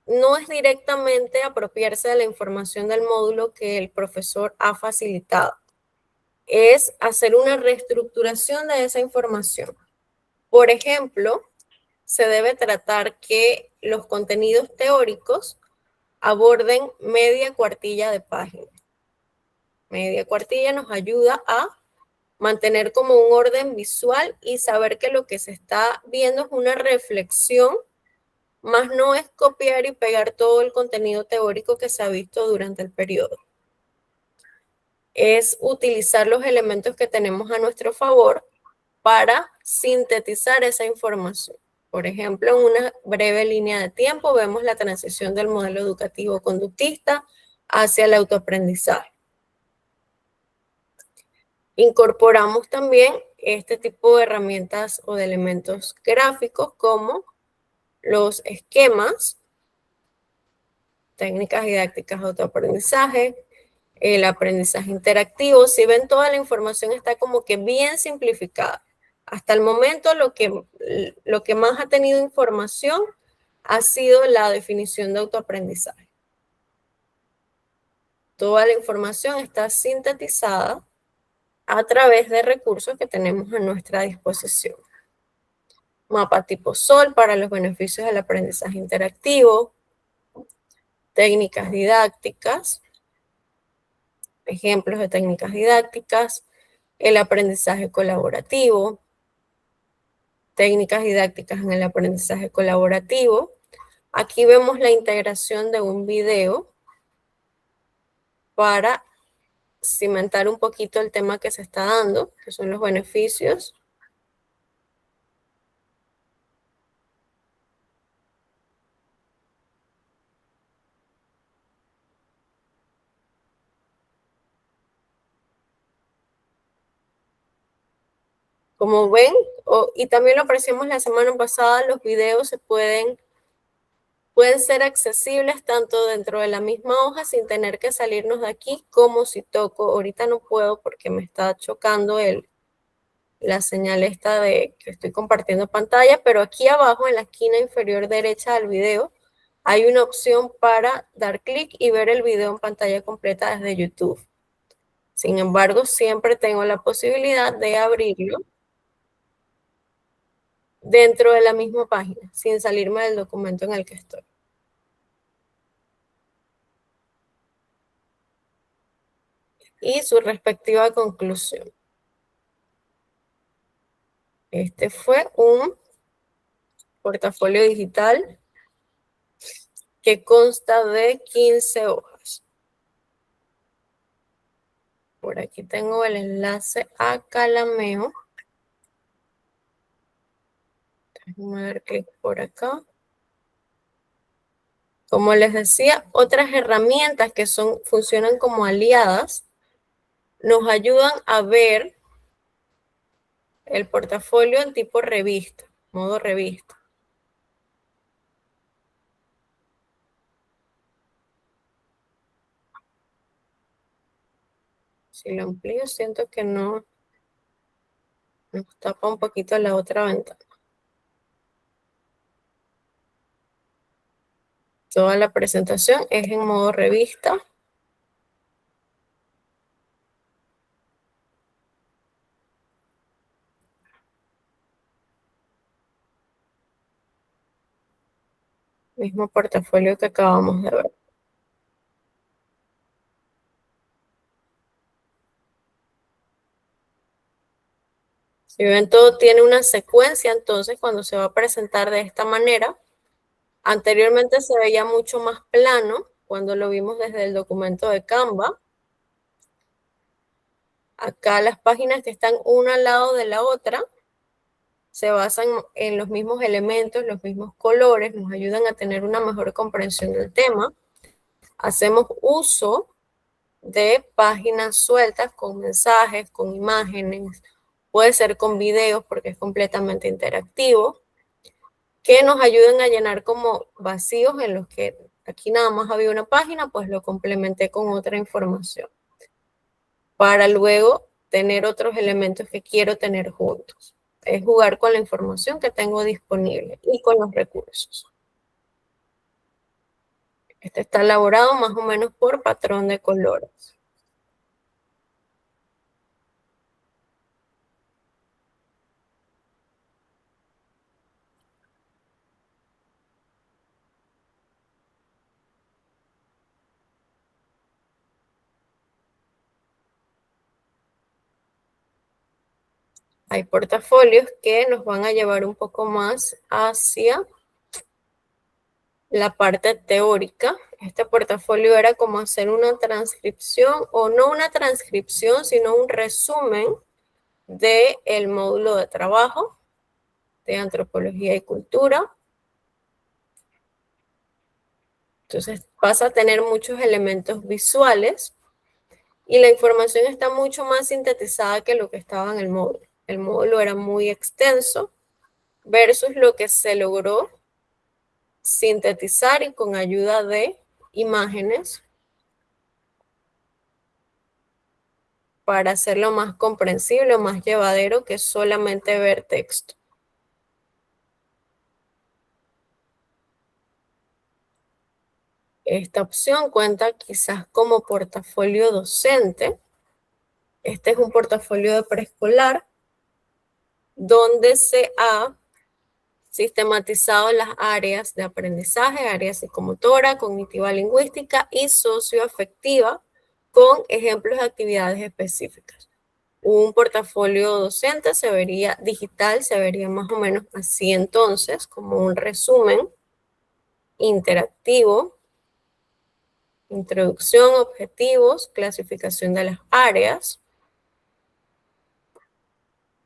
no es directamente apropiarse de la información del módulo que el profesor ha facilitado. Es hacer una reestructuración de esa información. Por ejemplo, se debe tratar que los contenidos teóricos aborden media cuartilla de página. Media cuartilla nos ayuda a mantener como un orden visual y saber que lo que se está viendo es una reflexión, más no es copiar y pegar todo el contenido teórico que se ha visto durante el periodo. Es utilizar los elementos que tenemos a nuestro favor para sintetizar esa información. Por ejemplo, en una breve línea de tiempo vemos la transición del modelo educativo conductista hacia el autoaprendizaje. Incorporamos también este tipo de herramientas o de elementos gráficos como los esquemas, técnicas didácticas de autoaprendizaje, el aprendizaje interactivo. Si ven, toda la información está como que bien simplificada. Hasta el momento lo que más ha tenido información ha sido la definición de autoaprendizaje. Toda la información está sintetizada a través de recursos que tenemos a nuestra disposición. Mapa tipo SOL para los beneficios del aprendizaje interactivo, técnicas didácticas, ejemplos de técnicas didácticas, el aprendizaje colaborativo, técnicas didácticas en el aprendizaje colaborativo. Aquí vemos la integración de un video para cimentar un poquito el tema que se está dando, que son los beneficios. Como ven, y también lo apreciamos la semana pasada, los videos pueden ser accesibles tanto dentro de la misma hoja sin tener que salirnos de aquí, como si toco. Ahorita no puedo porque me está chocando la señal esta de que estoy compartiendo pantalla, pero aquí abajo en la esquina inferior derecha del video hay una opción para dar clic y ver el video en pantalla completa desde YouTube. Sin embargo, siempre tengo la posibilidad de abrirlo dentro de la misma página, sin salirme del documento en el que estoy. Y su respectiva conclusión. Este fue un portafolio digital que consta de 15 hojas. Por aquí tengo el enlace a Calameo. Déjenme dar clic por acá. Como les decía, otras herramientas que funcionan como aliadas nos ayudan a ver el portafolio en tipo revista, modo revista. Si lo amplío, siento que no nos tapa un poquito la otra ventana. Toda la presentación es en modo revista. Mismo portafolio que acabamos de ver. Si ven, todo tiene una secuencia, entonces cuando se va a presentar de esta manera, anteriormente se veía mucho más plano cuando lo vimos desde el documento de Canva. Acá las páginas que están una al lado de la otra se basan en los mismos elementos, los mismos colores, nos ayudan a tener una mejor comprensión del tema. Hacemos uso de páginas sueltas con mensajes, con imágenes, puede ser con videos porque es completamente interactivo, que nos ayuden a llenar como vacíos en los que aquí nada más había una página, pues lo complementé con otra información, para luego tener otros elementos que quiero tener juntos. Es jugar con la información que tengo disponible y con los recursos. Este está elaborado más o menos por patrón de colores. Hay portafolios que nos van a llevar un poco más hacia la parte teórica. Este portafolio era como hacer una transcripción, o no una transcripción, sino un resumen del módulo de trabajo de antropología y cultura. Entonces vas a tener muchos elementos visuales y la información está mucho más sintetizada que lo que estaba en el módulo. El módulo era muy extenso versus lo que se logró sintetizar y con ayuda de imágenes para hacerlo más comprensible, más llevadero que solamente ver texto. Esta opción cuenta quizás como portafolio docente. Este es un portafolio de preescolar donde se ha sistematizado las áreas de aprendizaje, área psicomotora, cognitiva lingüística y socioafectiva, con ejemplos de actividades específicas. Un portafolio docente se vería digital, se vería más o menos así entonces, como un resumen interactivo, introducción, objetivos, clasificación de las áreas,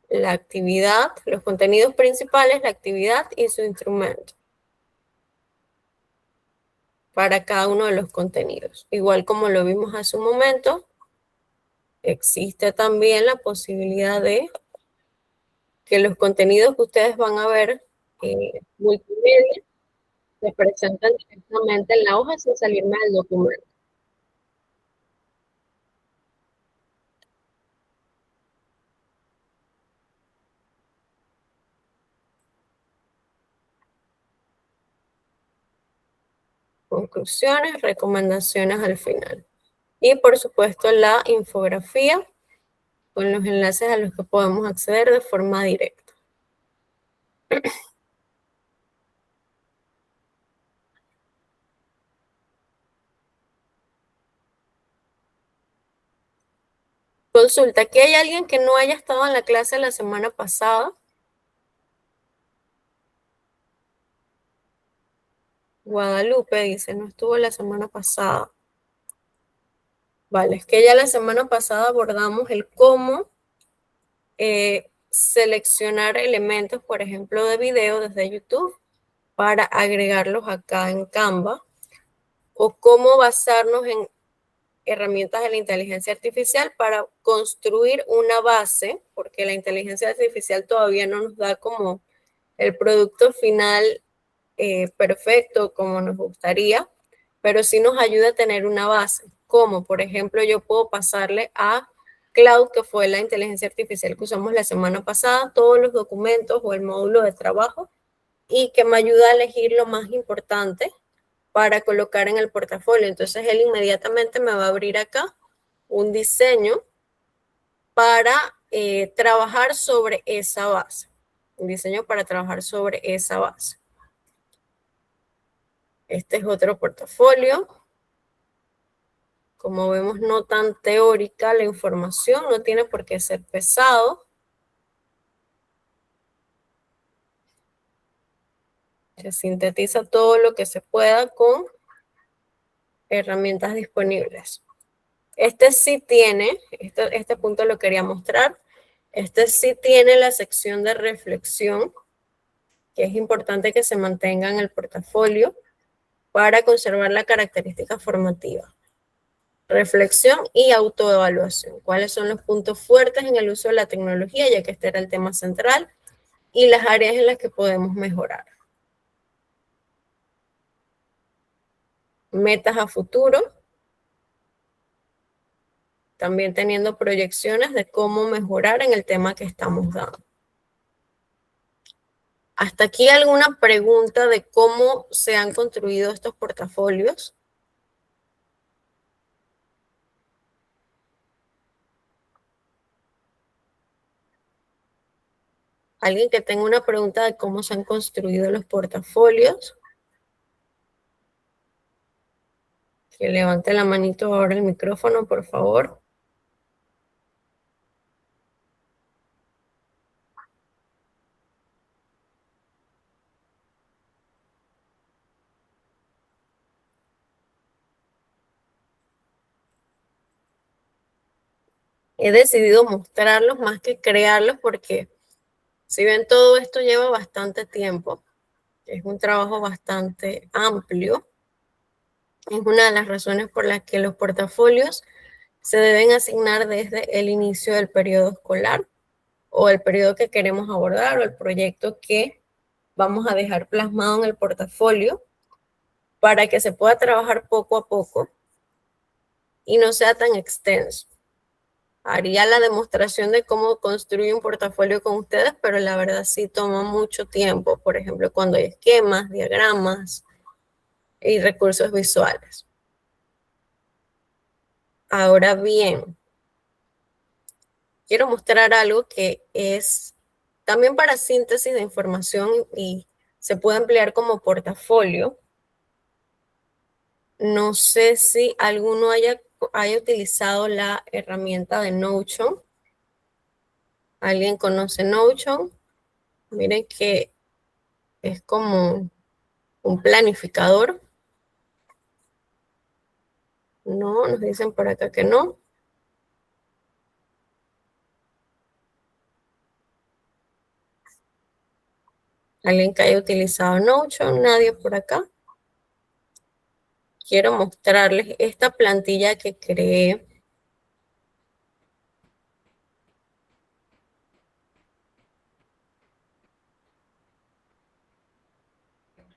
la actividad, los contenidos principales, la actividad y su instrumento para cada uno de los contenidos. Igual como lo vimos hace un momento, existe también la posibilidad de que los contenidos que ustedes van a ver multimedia se presentan directamente en la hoja sin salirme del documento. conclusiones, recomendaciones al final. Y por supuesto la infografía con los enlaces a los que podemos acceder de forma directa. Consulta, ¿aquí hay alguien que no haya estado en la clase la semana pasada? Guadalupe dice, no estuvo la semana pasada. Vale, es que ya la semana pasada abordamos el cómo seleccionar elementos, por ejemplo, de video desde YouTube para agregarlos acá en Canva, o cómo basarnos en herramientas de la inteligencia artificial para construir una base, porque la inteligencia artificial todavía no nos da como el producto final perfecto como nos gustaría, pero sí nos ayuda a tener una base, como por ejemplo yo puedo pasarle a Cloud, que fue la inteligencia artificial que usamos la semana pasada, todos los documentos o el módulo de trabajo, y que me ayuda a elegir lo más importante para colocar en el portafolio. Entonces él inmediatamente me va a abrir acá un diseño para trabajar sobre esa base. Un diseño para trabajar sobre esa base. Este es otro portafolio. Como vemos, no tan teórica la información, no tiene por qué ser pesado. Se sintetiza todo lo que se pueda con herramientas disponibles. Este sí tiene, este punto lo quería mostrar, este sí tiene la sección de reflexión, que es importante que se mantenga en el portafolio para conservar la característica formativa. Reflexión y autoevaluación. ¿Cuáles son los puntos fuertes en el uso de la tecnología? Ya que este era el tema central. Y las áreas en las que podemos mejorar. Metas a futuro. También teniendo proyecciones de cómo mejorar en el tema que estamos dando. ¿Hasta aquí alguna pregunta de cómo se han construido estos portafolios? ¿Alguien que tenga una pregunta de cómo se han construido los portafolios? Que levante la manito ahora el micrófono, por favor. He decidido mostrarlos más que crearlos porque si ven todo esto lleva bastante tiempo. Es un trabajo bastante amplio. Es una de las razones por las que los portafolios se deben asignar desde el inicio del periodo escolar o el periodo que queremos abordar o el proyecto que vamos a dejar plasmado en el portafolio para que se pueda trabajar poco a poco y no sea tan extenso. Haría la demostración de cómo construir un portafolio con ustedes, pero la verdad sí toma mucho tiempo, por ejemplo, cuando hay esquemas, diagramas y recursos visuales. Ahora bien, quiero mostrar algo que es también para síntesis de información y se puede emplear como portafolio. No sé si alguno haya utilizado la herramienta de Notion. ¿Alguien conoce Notion? Miren que es como un planificador. No, nos dicen por acá que no. ¿Alguien que haya utilizado Notion? Nadie por acá. Quiero mostrarles esta plantilla que creé.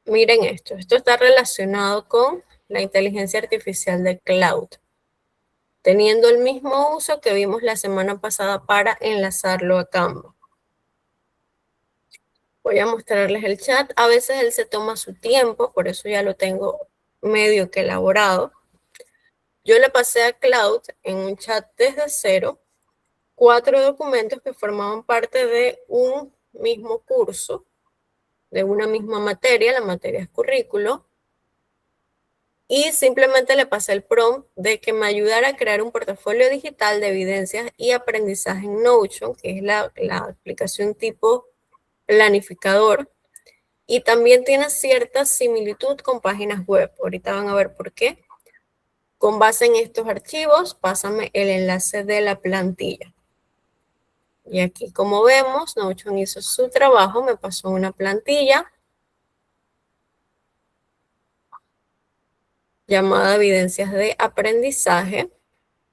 Miren esto está relacionado con la inteligencia artificial de Cloud, teniendo el mismo uso que vimos la semana pasada para enlazarlo a Canva. Voy a mostrarles el chat. A veces él se toma su tiempo, por eso ya lo tengo medio que elaborado. Yo le pasé a Cloud en un chat desde cero 4 documentos que formaban parte de un mismo curso, de una misma materia, la materia es currículo, y simplemente le pasé el prompt de que me ayudara a crear un portafolio digital de evidencias y aprendizaje en Notion, que es la aplicación tipo planificador, y también tiene cierta similitud con páginas web. Ahorita van a ver por qué. Con base en estos archivos, pásame el enlace de la plantilla. Y aquí, como vemos, Notion hizo su trabajo, me pasó una plantilla llamada evidencias de aprendizaje.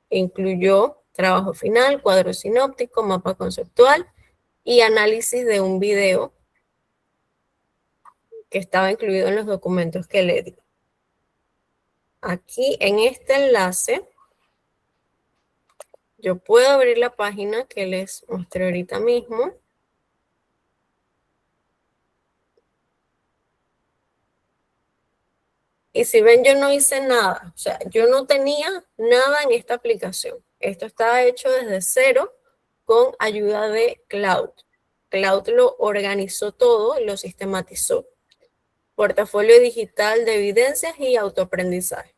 Incluyó trabajo final, cuadro sinóptico, mapa conceptual y análisis de un video que estaba incluido en los documentos que le di. Aquí en este enlace, yo puedo abrir la página que les mostré ahorita mismo. Y si ven, yo no hice nada. O sea, yo no tenía nada en esta aplicación. Esto estaba hecho desde cero con ayuda de Cloud. Cloud lo organizó todo, lo sistematizó. Portafolio digital de evidencias y autoaprendizaje.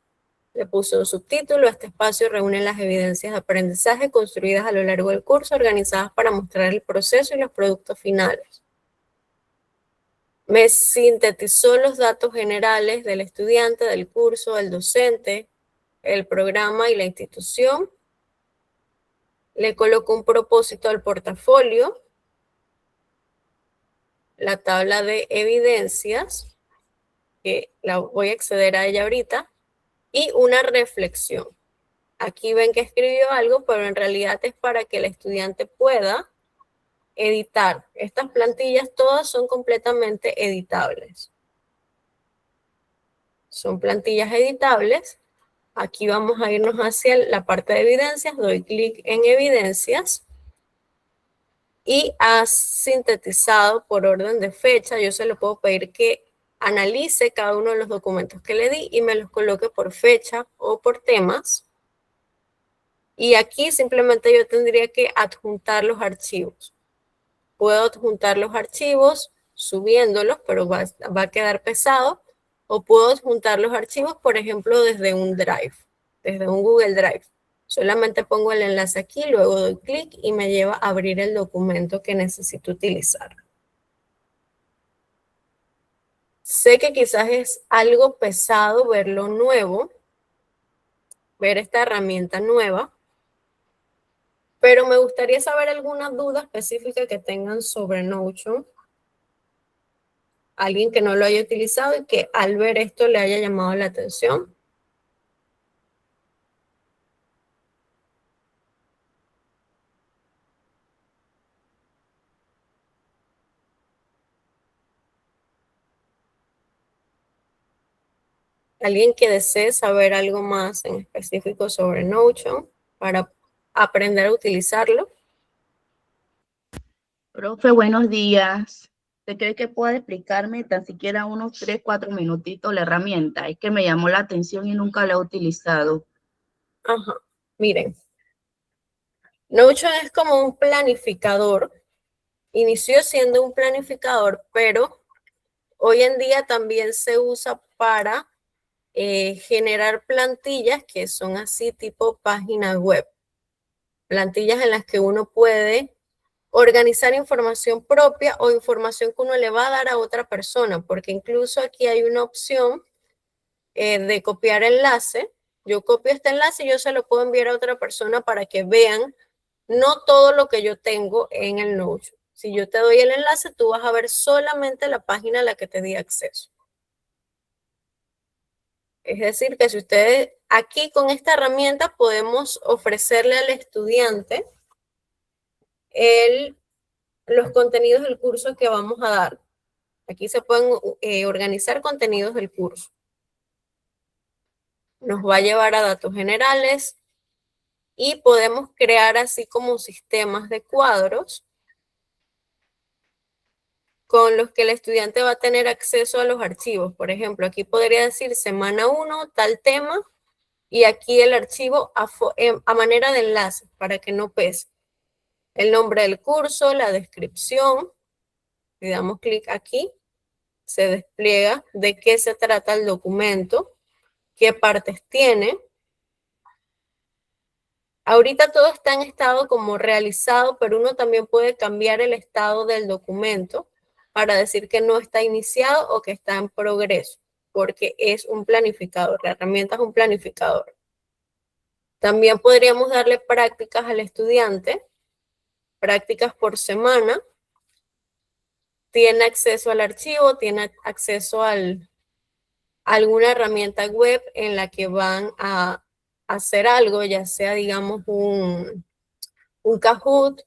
Le puso un subtítulo: este espacio reúne las evidencias de aprendizaje construidas a lo largo del curso, organizadas para mostrar el proceso y los productos finales. Me sintetizó los datos generales del estudiante, del curso, del docente, el programa y la institución. Le colocó un propósito al portafolio, la tabla de evidencias, que la voy a acceder a ella ahorita, y una reflexión. Aquí ven que escribió algo, pero en realidad es para que el estudiante pueda editar. Estas plantillas todas son completamente editables. Son plantillas editables. Aquí vamos a irnos hacia la parte de evidencias. Doy clic en evidencias y ha sintetizado por orden de fecha. Yo se lo puedo pedir que analice cada uno de los documentos que le di y me los coloque por fecha o por temas. Y aquí simplemente yo tendría que adjuntar los archivos. Puedo adjuntar los archivos subiéndolos, pero va a quedar pesado. O puedo adjuntar los archivos, por ejemplo, desde un Drive, desde un Google Drive. Solamente pongo el enlace aquí, luego doy clic y me lleva a abrir el documento que necesito utilizar. Sé que quizás es algo pesado verlo nuevo, ver esta herramienta nueva, pero me gustaría saber alguna duda específica que tengan sobre Notion. Alguien que no lo haya utilizado y que al ver esto le haya llamado la atención. Alguien que desee saber algo más en específico sobre Notion para aprender a utilizarlo. Profe, buenos días. ¿Usted cree que puede explicarme tan siquiera unos 3, 4 minutitos la herramienta? Es que me llamó la atención y nunca la he utilizado. Ajá, miren. Notion es como un planificador. Inició siendo un planificador, pero hoy en día también se usa para generar plantillas que son así tipo página web. Plantillas en las que uno puede organizar información propia o información que uno le va a dar a otra persona, porque incluso aquí hay una opción de copiar enlace. Yo copio este enlace y yo se lo puedo enviar a otra persona para que vean no todo lo que yo tengo en el Notion. Si yo te doy el enlace, tú vas a ver solamente la página a la que te di acceso. Es decir, que si ustedes aquí con esta herramienta podemos ofrecerle al estudiante los contenidos del curso que vamos a dar. Aquí se pueden organizar contenidos del curso. Nos va a llevar a datos generales y podemos crear así como sistemas de cuadros con los que el estudiante va a tener acceso a los archivos. Por ejemplo, aquí podría decir semana 1, tal tema, y aquí el archivo a manera de enlace, para que no pese. El nombre del curso, la descripción, le damos clic aquí, se despliega de qué se trata el documento, qué partes tiene. Ahorita todo está en estado como realizado, pero uno también puede cambiar el estado del documento para decir que no está iniciado o que está en progreso, porque es un planificador, la herramienta es un planificador. También podríamos darle prácticas al estudiante, prácticas por semana. Tiene acceso al archivo, tiene acceso a alguna herramienta web en la que van a hacer algo, ya sea, digamos, un Kahoot,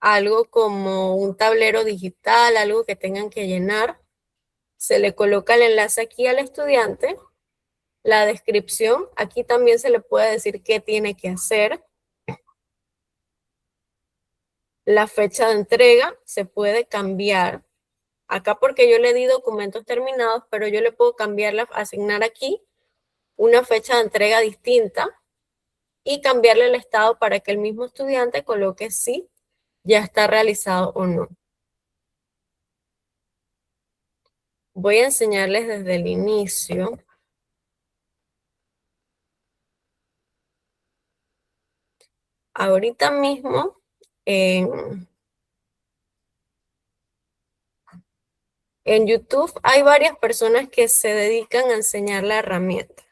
algo como un tablero digital, algo que tengan que llenar. Se le coloca el enlace aquí al estudiante, la descripción, aquí también se le puede decir qué tiene que hacer. La fecha de entrega se puede cambiar. Acá porque yo le di documentos terminados, pero yo le puedo cambiarla, asignar aquí una fecha de entrega distinta y cambiarle el estado para que el mismo estudiante coloque si ya está realizado o no. Voy a enseñarles desde el inicio. Ahorita mismo, en YouTube hay varias personas que se dedican a enseñar la herramienta.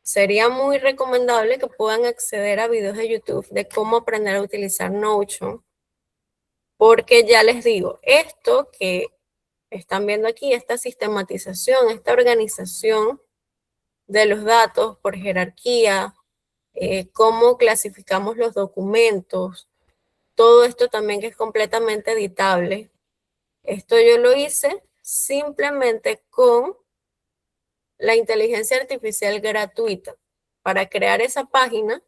Sería muy recomendable que puedan acceder a videos de YouTube de cómo aprender a utilizar Notion, porque ya les digo, esto que están viendo aquí, esta sistematización, esta organización de los datos por jerarquía, cómo clasificamos los documentos, todo esto también que es completamente editable. Esto yo lo hice simplemente con la inteligencia artificial gratuita para crear esa página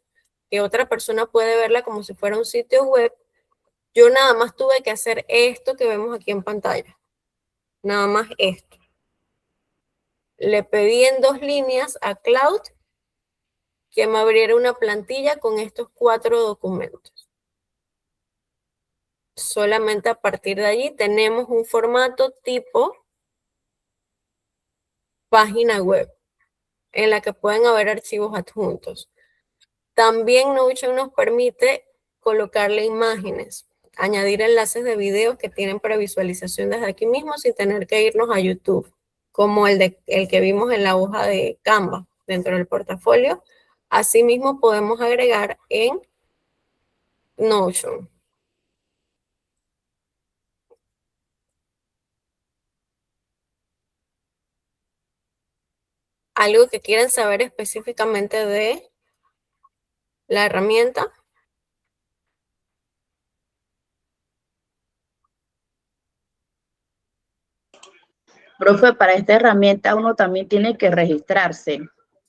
que otra persona puede verla como si fuera un sitio web. Yo nada más tuve que hacer esto que vemos aquí en pantalla. Nada más esto. Le pedí en 2 líneas a Cloud que me abriera una plantilla con estos 4 documentos. Solamente a partir de allí tenemos un formato tipo página web en la que pueden haber archivos adjuntos. También Notion nos permite colocarle imágenes, añadir enlaces de videos que tienen previsualización desde aquí mismo sin tener que irnos a YouTube, como el que vimos en la hoja de Canva dentro del portafolio. Asimismo podemos agregar en Notion. Algo que quieran saber específicamente de la herramienta. Profe, para esta herramienta uno también tiene que registrarse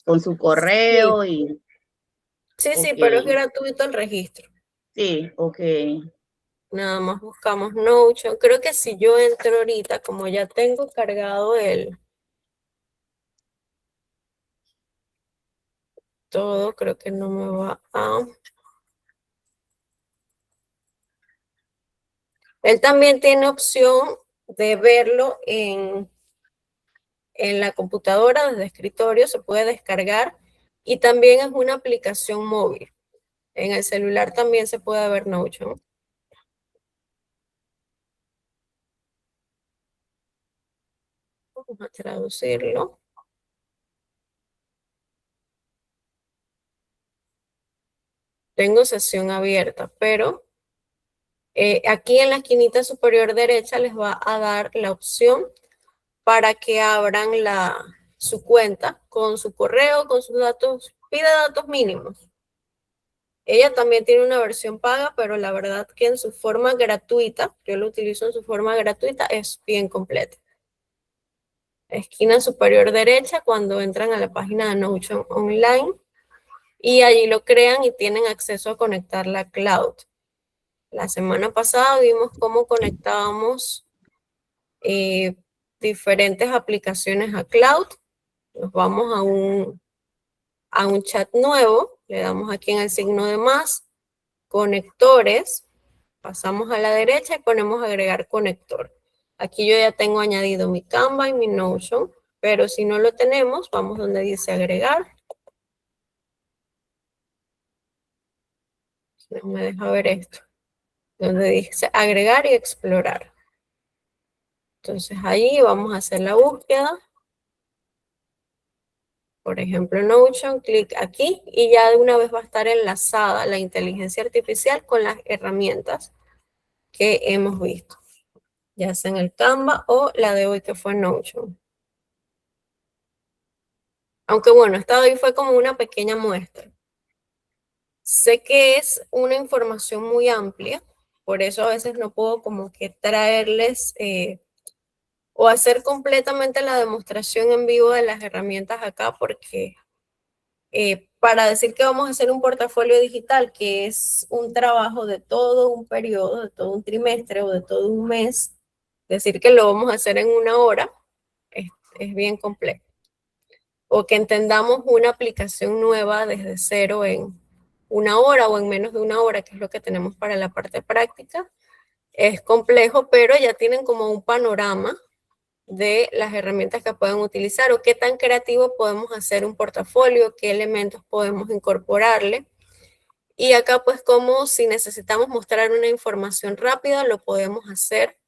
con su correo y... Sí, sí, Ok. pero es gratuito el registro. Sí, ok. Nada más buscamos Notion. Creo que si yo entro ahorita, como ya tengo cargado todo, creo que no me va a... Él también tiene opción de verlo en la computadora desde escritorio, se puede descargar y también es una aplicación móvil. En el celular también se puede ver Notion. Vamos a traducirlo. Tengo sesión abierta, pero aquí en la esquinita superior derecha les va a dar la opción para que abran su cuenta con su correo, con sus datos, pide datos mínimos. Ella también tiene una versión paga, pero la verdad que en su forma gratuita, yo lo utilizo en su forma gratuita, es bien completa. Esquina superior derecha cuando entran a la página de Notion Online y allí lo crean y tienen acceso a conectar la cloud. La semana pasada vimos cómo conectábamos diferentes aplicaciones a Cloud. Nos vamos a un chat nuevo, le damos aquí en el signo de más, conectores, pasamos a la derecha y ponemos agregar conector. Aquí yo ya tengo añadido mi Canva y mi Notion, pero si no lo tenemos, vamos donde dice agregar. No me deja ver esto. Donde dice agregar y explorar. Entonces ahí vamos a hacer la búsqueda. Por ejemplo, Notion, clic aquí y ya de una vez va a estar enlazada la inteligencia artificial con las herramientas que hemos visto, ya sea en el Canva o la de hoy que fue Notion. Aunque bueno, esta de hoy fue como una pequeña muestra. Sé que es una información muy amplia, por eso a veces no puedo como que traerles o hacer completamente la demostración en vivo de las herramientas acá, porque para decir que vamos a hacer un portafolio digital, que es un trabajo de todo un periodo, de todo un trimestre o de todo un mes, decir que lo vamos a hacer en una hora es bien complejo. O que entendamos una aplicación nueva desde cero en una hora o en menos de una hora, que es lo que tenemos para la parte práctica, es complejo, pero ya tienen como un panorama de las herramientas que pueden utilizar o qué tan creativo podemos hacer un portafolio, qué elementos podemos incorporarle. Y acá pues como si necesitamos mostrar una información rápida, lo podemos hacer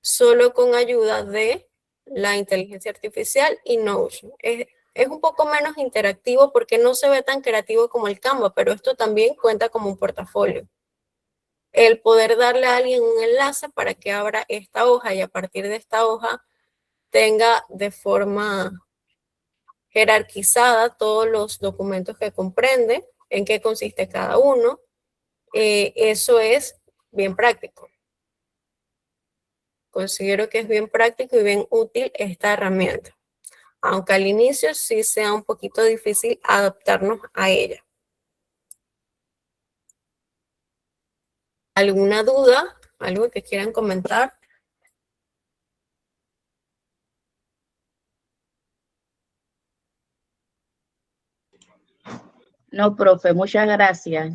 solo con ayuda de la inteligencia artificial y Notion. Es un poco menos interactivo porque no se ve tan creativo como el Canva, pero esto también cuenta como un portafolio. El poder darle a alguien un enlace para que abra esta hoja y a partir de esta hoja tenga de forma jerarquizada todos los documentos que comprende, en qué consiste cada uno. Eso es bien práctico. Considero que es bien práctico y bien útil esta herramienta, aunque al inicio sí sea un poquito difícil adaptarnos a ella. ¿Alguna duda? ¿Algo que quieran comentar? No, profe, muchas gracias.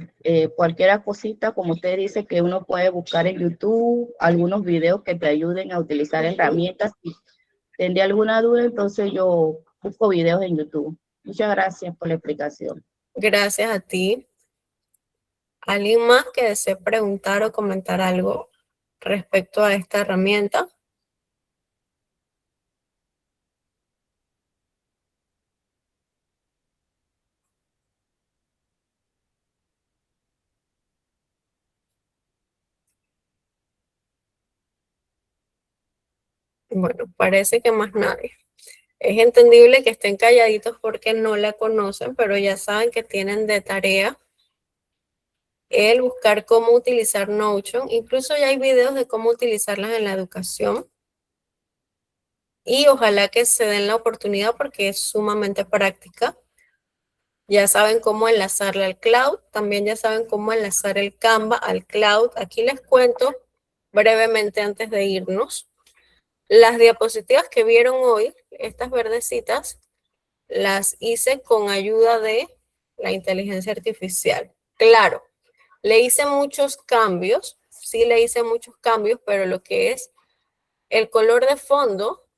Cualquier cosita, como usted dice, que uno puede buscar en YouTube, algunos videos que te ayuden a utilizar herramientas. Si tendría alguna duda, entonces yo busco videos en YouTube. Muchas gracias por la explicación. Gracias a ti. ¿Alguien más que desee preguntar o comentar algo respecto a esta herramienta? Bueno, parece que más nadie. Es entendible que estén calladitos porque no la conocen, pero ya saben que tienen de tarea el buscar cómo utilizar Notion. Incluso ya hay videos de cómo utilizarlas en la educación. Y ojalá que se den la oportunidad porque es sumamente práctica. Ya saben cómo enlazarla al cloud. También ya saben cómo enlazar el Canva al cloud. Aquí les cuento brevemente antes de irnos. Las diapositivas que vieron hoy, estas verdecitas, las hice con ayuda de la inteligencia artificial. Claro, le hice muchos cambios, sí le hice muchos cambios, pero lo que es el color de fondo,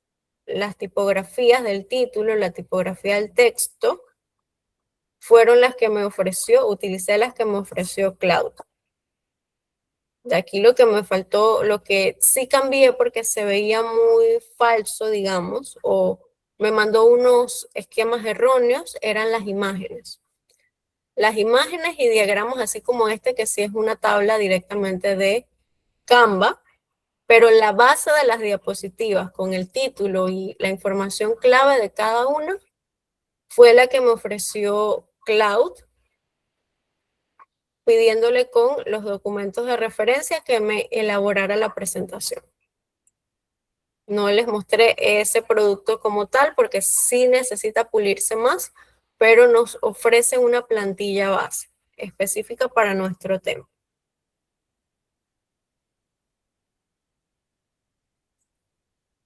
las tipografías del título, la tipografía del texto, fueron las que me ofreció, utilicé las que me ofreció Cloud. De aquí lo que me faltó, lo que sí cambié porque se veía muy falso, digamos, o me mandó unos esquemas erróneos, eran las imágenes. Las imágenes y diagramas, así como este, que sí es una tabla directamente de Canva, pero la base de las diapositivas con el título y la información clave de cada una fue la que me ofreció Cloud, pidiéndole con los documentos de referencia que me elaborara la presentación. No les mostré ese producto como tal porque sí necesita pulirse más, pero nos ofrece una plantilla base específica para nuestro tema.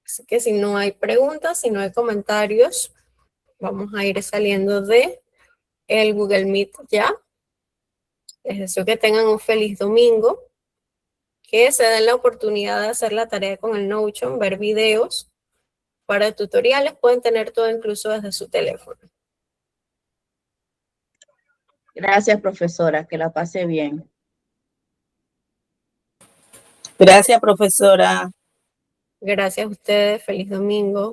Así que si no hay preguntas, si no hay comentarios, vamos a ir saliendo de el Google Meet ya. Les deseo que tengan un feliz domingo, que se den la oportunidad de hacer la tarea con el Notion, ver videos. Para tutoriales pueden tener todo incluso desde su teléfono. Gracias, profesora, que la pase bien. Gracias, profesora. Gracias a ustedes, feliz domingo.